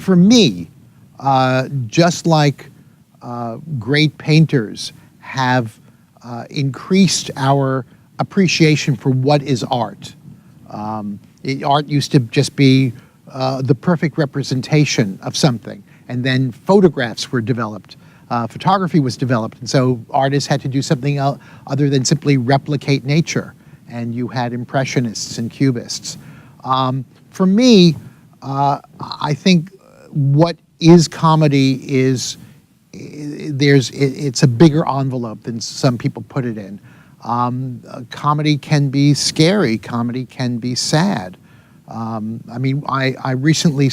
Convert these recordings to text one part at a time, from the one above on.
for me, just like great painters have increased our appreciation for what is art. Art used to just be the perfect representation of something, and then photographs were developed. Photography was developed, and so artists had to do something other than simply replicate nature, and you had impressionists and cubists. For me, I think what is comedy is it's a bigger envelope than some people put it in. Comedy can be scary. Comedy can be sad. I mean, I recently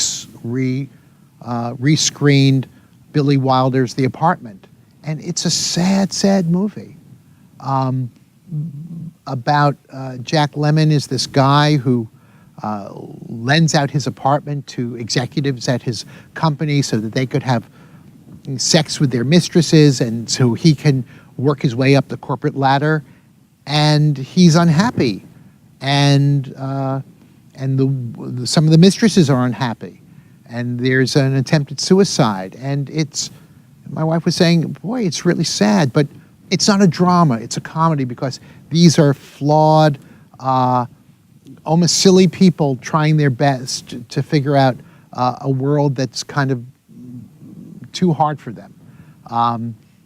rescreened Billy Wilder's The Apartment, and it's a sad, sad movie. About Jack Lemmon is this guy who lends out his apartment to executives at his company so that they could have sex with their mistresses, and so he can work his way up the corporate ladder. And he's unhappy, and some of the mistresses are unhappy, and there's an attempt at suicide. And my wife was saying, boy, it's really sad, but it's not a drama, it's a comedy, because these are flawed, almost silly people trying their best to figure out a world that's kind of too hard for them.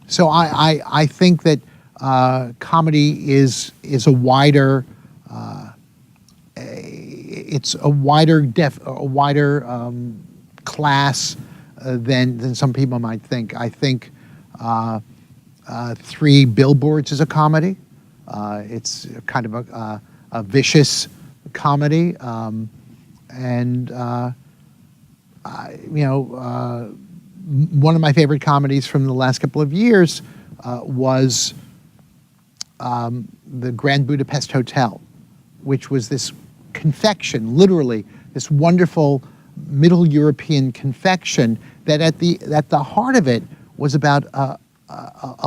So I think that comedy is a wider class than some people might think. I think Three Billboards is a comedy. It's kind of a vicious comedy, one of my favorite comedies from the last couple of years was the Grand Budapest Hotel, which was this confection, literally this wonderful Middle European confection that at the heart of it was about a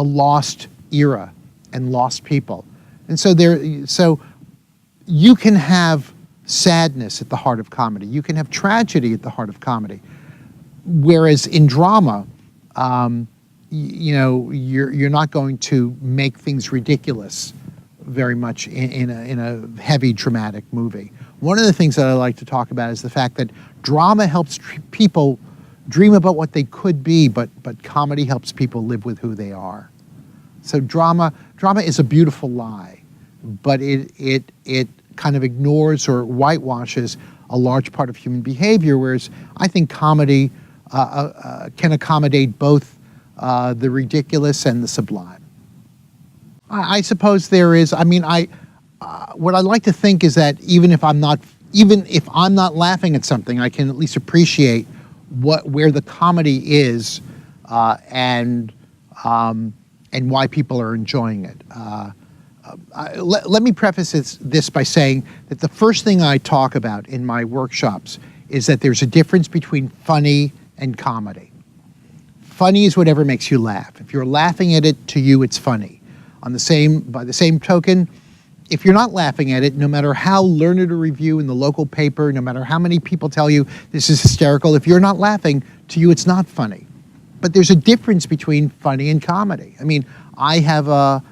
lost era and lost people. And so you can have sadness at the heart of comedy. You can have tragedy at the heart of comedy. Whereas in drama, you're not going to make things ridiculous very much in a heavy dramatic movie. One of the things that I like to talk about is the fact that drama helps people dream about what they could be, but comedy helps people live with who they are. So drama is a beautiful lie, but it kind of ignores or whitewashes a large part of human behavior, whereas I think comedy can accommodate both the ridiculous and the sublime. I suppose there is. I mean, what I like to think is that even if I'm not laughing at something, I can at least appreciate where the comedy is and why people are enjoying it. Let me preface this by saying that the first thing I talk about in my workshops is that there's a difference between funny and comedy. Funny is whatever makes you laugh. If you're laughing at it, to you it's funny. By the same token, if you're not laughing at it, no matter how learned a review in the local paper, no matter how many people tell you this is hysterical, if you're not laughing, to you it's not funny. But there's a difference between funny and comedy. I mean, I have a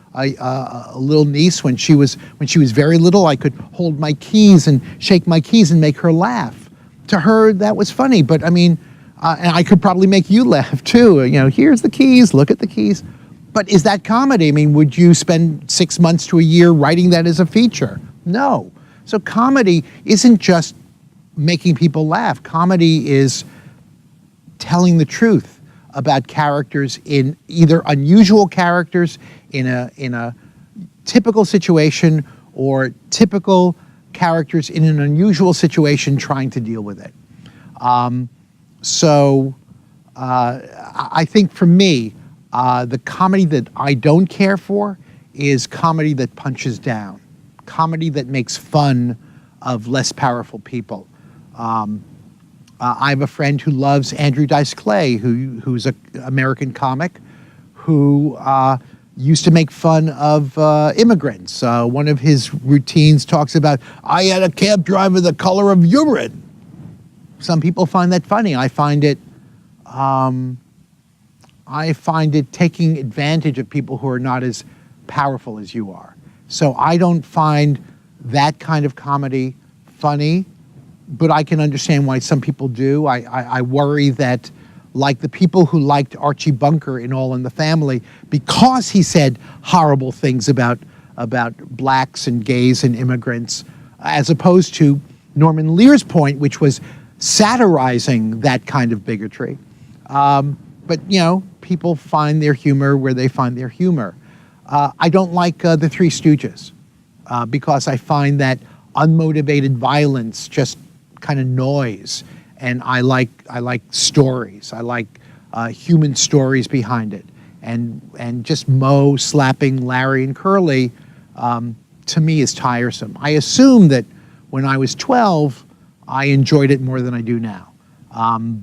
little niece. When she was very little, I could hold my keys and shake my keys and make her laugh. To her, that was funny. But I mean, and I could probably make you laugh too. Here's the keys, look at the keys. But is that comedy? I mean, would you spend 6 months to a year writing that as a feature? No. So comedy isn't just making people laugh. Comedy is telling the truth about characters, in either unusual characters in a typical situation, or typical characters in an unusual situation trying to deal with it. I think for me, the comedy that I don't care for is comedy that punches down, comedy that makes fun of less powerful people. I have a friend who loves Andrew Dice Clay, who's an American comic, who used to make fun of immigrants. One of his routines talks about, I had a cab driver the color of urine. some people find that funny. I find it taking advantage of people who are not as powerful as you are. So I don't find that kind of comedy funny, but I can understand why some people do. I worry that, like the people who liked Archie Bunker in All in the Family, because he said horrible things about blacks and gays and immigrants, as opposed to Norman Lear's point, which was satirizing that kind of bigotry. But, you know, people find their humor where they find their humor. I don't like the Three Stooges because I find that unmotivated violence just kind of noise, and I like stories. I like human stories behind it, and just Moe slapping Larry and Curly to me is tiresome. I assume that when I was 12, I enjoyed it more than I do now,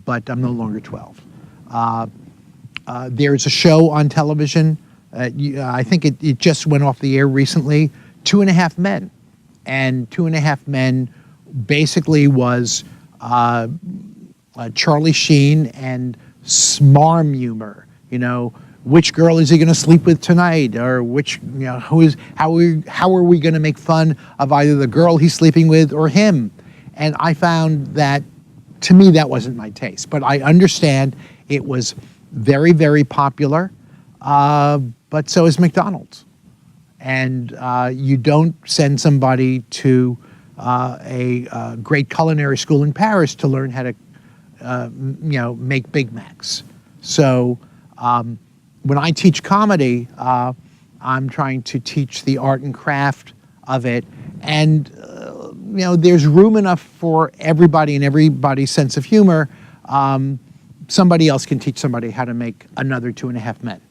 but I'm no longer 12. There's a show on television, I think it just went off the air recently, 2.5 Men. And 2.5 Men basically was Charlie Sheen and smarm humor. You know, which girl is he going to sleep with tonight, or which, you know, how are we going to make fun of either the girl he's sleeping with or him? And I found that, to me, that wasn't my taste. But I understand it was very, very popular, but so is McDonald's. And you don't send somebody to a great culinary school in Paris to learn how to, you know, make Big Macs. So when I teach comedy, I'm trying to teach the art and craft of it. And, you know, there's room enough for everybody and everybody's sense of humor. Somebody else can teach somebody how to make another 2.5 Men.